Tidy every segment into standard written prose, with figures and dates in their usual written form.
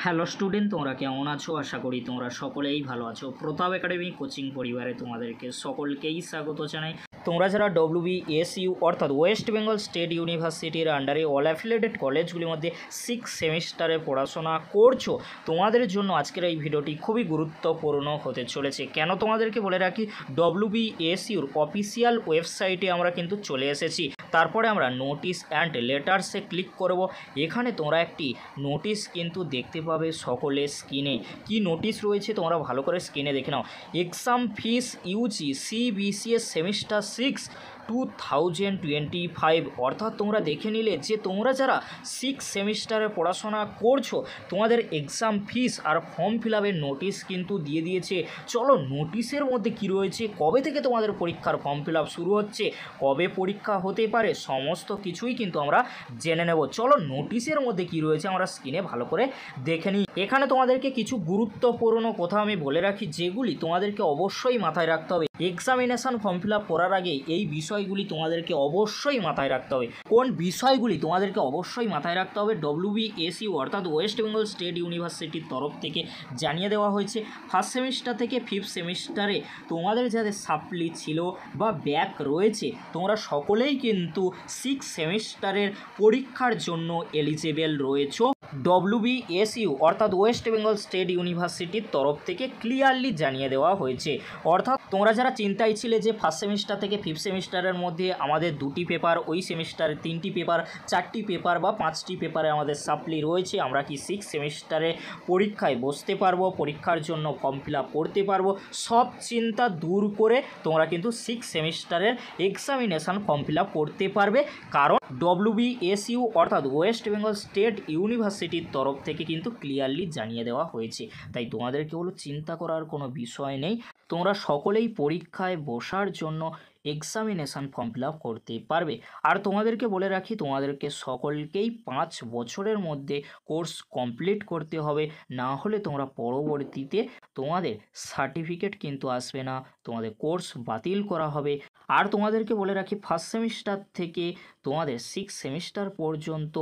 Hello student, তোমরা কেমন আছো? আশা করি তোমরা সকলেই ভালো আছো। প্রতাপ একাডেমি কোচিং পরিবারে তোমাদেরকে সকলকেই স্বাগত জানাই। তোমরা যারা WBSU অর্থাৎ ওয়েস্ট বেঙ্গল স্টেট ইউনিভার্সিটির আন্ডারে অল অ্যাফিলিয়েটেড কলেজগুলির মধ্যে 6 সেমিস্টারে পড়াশোনা করছো, তোমাদের জন্য আজকের এই ভিডিওটি খুবই গুরুত্বপূর্ণ হতে চলেছে। কেন তোমাদেরকে বলে রাখি, WBSUর অফিসিয়াল ওয়েবসাইটে আমরা কিন্তু চলে এসেছি। তারপরে আমরা নোটিশ অ্যান্ড লেটার্সে ক্লিক করব। এখানে তোমরা একটি নোটিশ কিন্তু দেখতে পাবে সকলের স্ক্রিনে। কি নোটিশ রয়েছে তোমরা ভালো করে স্ক্রিনে দেখে নাও। এক্সাম ফিস ইউজি CBCS সেমিস্টার 6 2025, অর্থাৎ তোমরা দেখে নিলে যে তোমরা যারা 6 সেমিস্টারে পড়াশোনা করছো তোমাদের এক্সাম ফিস আর ফর্ম ফিল আপের নোটিশ কিন্তু দিয়ে দিয়েছে। চলো নোটিশের মধ্যে কি রয়েছে, কবে থেকে তোমাদের পরীক্ষার ফর্ম ফিল আপ শুরু হচ্ছে, কবে পরীক্ষা হতে পারে, সমস্ত কিছুই কিন্তু আমরা জেনে নেব। চলো নোটিশের মধ্যে কি রয়েছে আমরা স্ক্রিনে ভালো করে দেখে নিই। এখানে তোমাদেরকে কিছু গুরুত্বপূর্ণ কথা আমি বলে রাখি, যেগুলি তোমাদেরকে অবশ্যই মাথায় রাখতে হবে। এক্সামিনেশন ফর্ম ফিল আপ করার আগে এই বিষয়গুলি তোমাদেরকে অবশ্যই মাথায় রাখতে হবে। কোন বিষয়গুলি তোমাদেরকে অবশ্যই মাথায় রাখতে হবে? WBSU অর্থাৎ ওয়েস্ট বেঙ্গল স্টেট ইউনিভার্সিটির তরফ থেকে জানিয়ে দেওয়া হয়েছে, ফার্স্ট সেমিস্টার থেকে 5th সেমিস্টারে তোমাদের যাদের সাপ্লি ছিল বা ব্যাক রয়েছে, তোমরা সকলেই কিন্তু 6 সেমিস্টারের পরীক্ষার জন্য এলিজিবল রয়েছো। WBSU অর্থাৎ ওয়েস্ট বেঙ্গল স্টেট ইউনিভার্সিটির তরফ থেকে ক্লিয়ারলি জানিয়ে দেওয়া হয়েছে। অর্থাৎ তোমরা যারা চিন্তায় ছিলে যে ফার্স্ট সেমিস্টার থেকে 5th সেমিস্টারের মধ্যে আমাদের 2টি পেপার, ওই সেমিস্টারে 3টি পেপার, 4টি পেপার বা 5টি পেপারে আমাদের সাপ্লি রয়েছে, আমরা কি 6 সেমিস্টারে পরীক্ষায় বসতে পারবো, পরীক্ষার জন্য ফর্ম ফিল আপ করতে পারবো, সব চিন্তা দূর করে তোমরা কিন্তু 6 সেমিস্টারের এক্সামিনেশান ফর্ম ফিল আপ করতে পারবে। কারণ WBSU অর্থাৎ ওয়েস্ট বেঙ্গল স্টেট ইউনিভার্সিটির তরফ থেকে কিন্তু ক্লিয়ারলি জানিয়ে দেওয়া হয়েছে। তাই তোমাদেরকে হলো চিন্তা করার কোনো বিষয় নেই, তোমরা সকলেই পরীক্ষায় বসার জন্য এক্সামিনেশান ফর্ম ফিল আপ করতে পারবে। আর তোমাদেরকে বলে রাখি, তোমাদেরকে সকলকেই 5 বছরের মধ্যে কোর্স কমপ্লিট করতে হবে, না হলে তোমরা পরবর্তীতে তোমাদের সার্টিফিকেট কিন্তু আসবে না, তোমাদের কোর্স বাতিল করা হবে। আর তোমাদেরকে বলে রাখি, ফার্স্ট সেমিস্টার থেকে তোমাদের 6 সেমিস্টার পর্যন্ত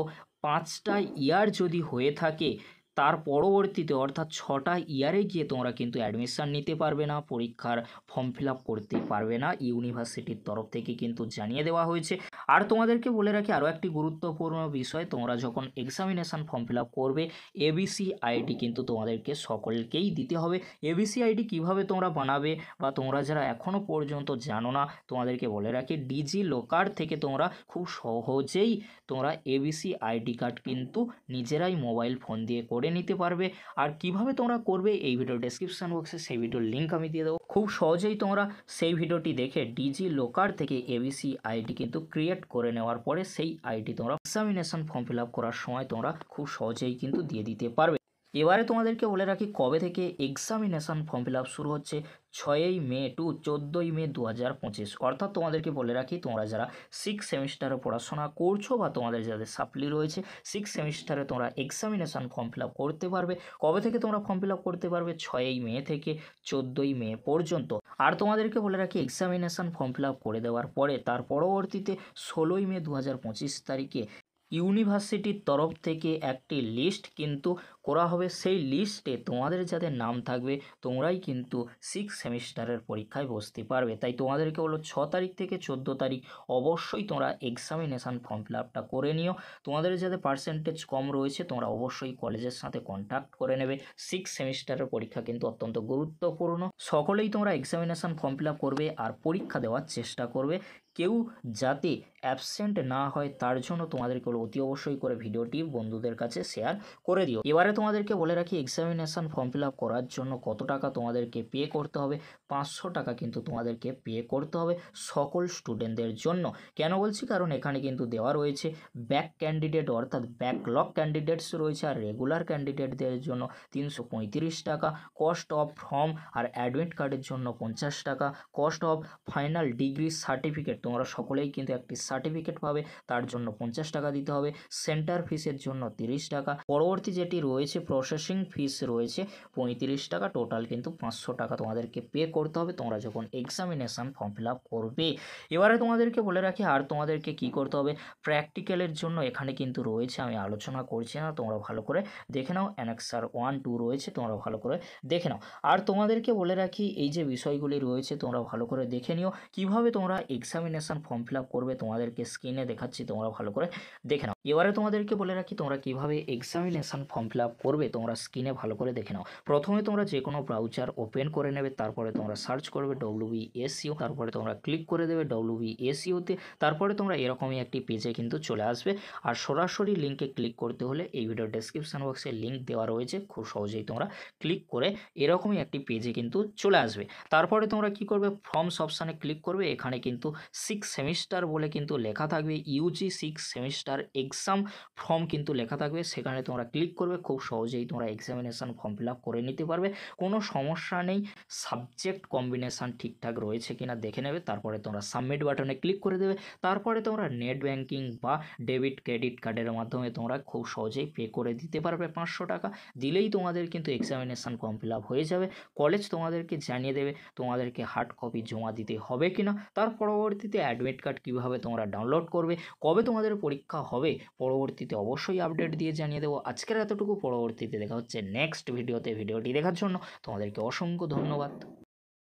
5টা ইয়ার যদি হয়ে থাকে, তার পরবর্তীতে অর্থাৎ 6টা ইয়ারে গিয়ে তোমরা কিন্তু অ্যাডমিশান নিতে পারবে না, পরীক্ষার ফর্ম ফিল আপ করতে পারবে না। ইউনিভার্সিটির তরফ থেকে কিন্তু জানিয়ে দেওয়া হয়েছে। আর তোমাদেরকে বলে রাখি আরও একটি গুরুত্বপূর্ণ বিষয়, তোমরা যখন এক্সামিনেশান ফর্ম ফিল আপ করবে ABC ID কিন্তু তোমাদেরকে সকলকেই দিতে হবে। ABC ID কীভাবে তোমরা বানাবে বা তোমরা যারা এখনও পর্যন্ত জানো না, তোমাদেরকে বলে রাখি ডিজি লকার থেকে তোমরা খুব সহজেই তোমরা ABC ID কার্ড কিন্তু নিজেরাই মোবাইল ফোন দিয়ে করে নিতে পারবে। আর কিভাবে তোমরা করবে এই ভিডিওর ডেসক্রিপশন বক্সে সেই ভিডিওর লিঙ্ক আমি দিয়ে দেবো। খুব সহজেই তোমরা সেই ভিডিওটি দেখে ডিজি লকার থেকে ABC ID কিন্তু ক্রিয়েট করে নেওয়ার পরে সেই আইডি তোমরা এক্সামিনেশন ফর্ম ফিল আপ করার সময় তোমরা খুব সহজেই কিন্তু দিয়ে দিতে পারবে। এবারে তোমাদেরকে বলে রাখি কবে থেকে এক্সামিনেশান ফর্ম ফিল আপ শুরু হচ্ছে, 6ই মে টু 14ই মে 2025। অর্থাৎ তোমাদেরকে বলে রাখি, তোমরা যারা 6 সেমিস্টারে পড়াশোনা করছো বা তোমাদের যাদের সাপ্লি রয়েছে 6 সেমিস্টারে তোমরা এক্সামিনেশান ফর্ম ফিল আপ করতে পারবে। কবে থেকে তোমরা ফর্ম ফিল আপ করতে পারবে? 6ই মে থেকে 14ই মে পর্যন্ত। আর তোমাদেরকে বলে রাখি এক্সামিনেশান ফর্ম ফিল আপ করে দেওয়ার পরে তার পরবর্তীতে 16ই মে 2025 তারিখে ইউনিভার্সিটির তরফ থেকে একটি লিস্ট কিন্তু করা হবে। সেই লিস্টে তোমাদের যাদের নাম থাকবে তোমরাই কিন্তু 6 সেমিস্টারের পরীক্ষায় বসতে পারবে। তাই তোমাদেরকে হলো 6 তারিখ থেকে 14 তারিখ অবশ্যই তোমরা এক্সামিনেশান ফর্ম ফিল আপটা করে নিও। তোমাদের যাদের পার্সেন্টেজ কম রয়েছে তোমরা অবশ্যই কলেজের সাথে কন্ট্যাক্ট করে নেবে। 6 সেমিস্টারের পরীক্ষা কিন্তু অত্যন্ত গুরুত্বপূর্ণ। সকলেই তোমরা এক্সামিনেশান ফর্ম ফিল আপ করবে আর পরীক্ষা দেওয়ার চেষ্টা করবে, কেউ যাতে অ্যাবসেন্ট না হয় তার জন্য তোমাদেরকে অতি অবশ্যই করে ভিডিওটি বন্ধুদের কাছে শেয়ার করে দিও। এবারে তোমাদেরকে বলে রাখি এক্সামিনেশান ফর্ম ফিল আপ করার জন্য কত টাকা তোমাদেরকে পে করতে হবে। 500 টাকা কিন্তু তোমাদেরকে পে করতে হবে সকল স্টুডেন্টদের জন্য। কেন বলছি, কারণ এখানে কিন্তু দেওয়া রয়েছে ব্যাক ক্যান্ডিডেট অর্থাৎ ব্যাকলগ ক্যান্ডিডেটস রয়েছে, আর রেগুলার ক্যান্ডিডেটদের জন্য 335 টাকা, কস্ট অফ ফর্ম আর অ্যাডমিট কার্ডের জন্য 50 টাকা, cost of final degree certificate, তোমরা সকলেই কিন্তু একটি সার্টিফিকেট পাবে, তার জন্য 50 টাকা দিতে হবে, সেন্টার ফিসের জন্য 30 টাকা। পরবর্তী যেটি রয়েছে রয়েছে প্রসেসিং ফিস রয়েছে 35 টাকা, টোটাল কিন্তু 500 টাকা তোমাদেরকে পে করতে হবে তোমরা যখন এক্সামিনেশান ফর্ম ফিল আপ করবে। এবারে তোমাদেরকে বলে রাখি আর তোমাদেরকে কি করতে হবে, প্র্যাকটিক্যালের জন্য এখানে কিন্তু রয়েছে, আমি আলোচনা করছি না, তোমরা ভালো করে দেখে নাও, অ্যানেক্সার 1, 2 রয়েছে, তোমরা ভালো করে দেখে নাও। আর তোমাদেরকে বলে রাখি এই যে বিষয়গুলি রয়েছে তোমরা ভালো করে দেখে নিও, কিভাবে তোমরা এক্সামিনেশান ফর্ম ফিল আপ করবে তোমাদেরকে স্ক্রিনে দেখাচ্ছি, তোমরা ভালো করে দেখে নাও। এবারে তোমাদেরকে বলে রাখি তোমরা কিভাবে এক্সামিনেশান ফর্ম ফিল আপ করবে তোমরা স্ক্রিনে ভালো করে দেখে নাও। প্রথমে তোমরা যে কোনো ব্রাউজার ওপেন করে নেবে, তারপরে তোমরা সার্চ করবে WBSU, তারপরে তোমরা ক্লিক করে দেবে WBSU-তে, তারপরে তোমরা এরকমই একটি পেজে কিন্তু চলে আসবে। আর সরাসরি লিঙ্কে ক্লিক করতে হলে এই ভিডিও ডেসক্রিপশন বক্সে লিঙ্ক দেওয়া রয়েছে, খুব সহজেই তোমরা ক্লিক করে এরকমই একটি পেজে কিন্তু চলে আসবে। তারপরে তোমরা কি করবে, ফর্মস অপশানে ক্লিক করবে, এখানে কিন্তু 6 সেমিস্টার বলে কিন্তু লেখা থাকবে, ইউজি 6 সেমিস্টার এক্সাম ফর্ম কিন্তু লেখা থাকবে, সেখানে তোমরা ক্লিক করবে, খুব সহজেই তোমরা এক্সামিনেশান ফর্ম ফিল আপ করে নিতে পারবে, কোনো সমস্যা নেই। সাবজেক্ট কম্বিনেশান ঠিকঠাক রয়েছে কিনা দেখে নেবে, তারপরে তোমরা সাবমিট বাটনে ক্লিক করে দেবে, তারপরে তোমরা নেট ব্যাঙ্কিং বা ডেবিট ক্রেডিট কার্ডের মাধ্যমে তোমরা খুব সহজেই পে করে দিতে পারবে 500 টাকা, দিলেই তোমাদের কিন্তু এক্সামিনেশান ফর্ম ফিল আপ হয়ে যাবে। কলেজ তোমাদেরকে জানিয়ে দেবে তোমাদেরকে হার্ড কপি জমা দিতে হবে কিনা, তার পরবর্তীতে অ্যাডমিট কার্ড কীভাবে তোমরা ডাউনলোড করবে, কবে তোমাদের পরীক্ষা হবে পরবর্তীতে অবশ্যই আপডেট দিয়ে জানিয়ে দেবো। আজকের এতটুকু, পরবর্তীতে দেখা হচ্ছে নেক্সট ভিডিওতে। ভিডিওটি দেখার জন্য তোমাদেরকে অসংখ্য ধন্যবাদ।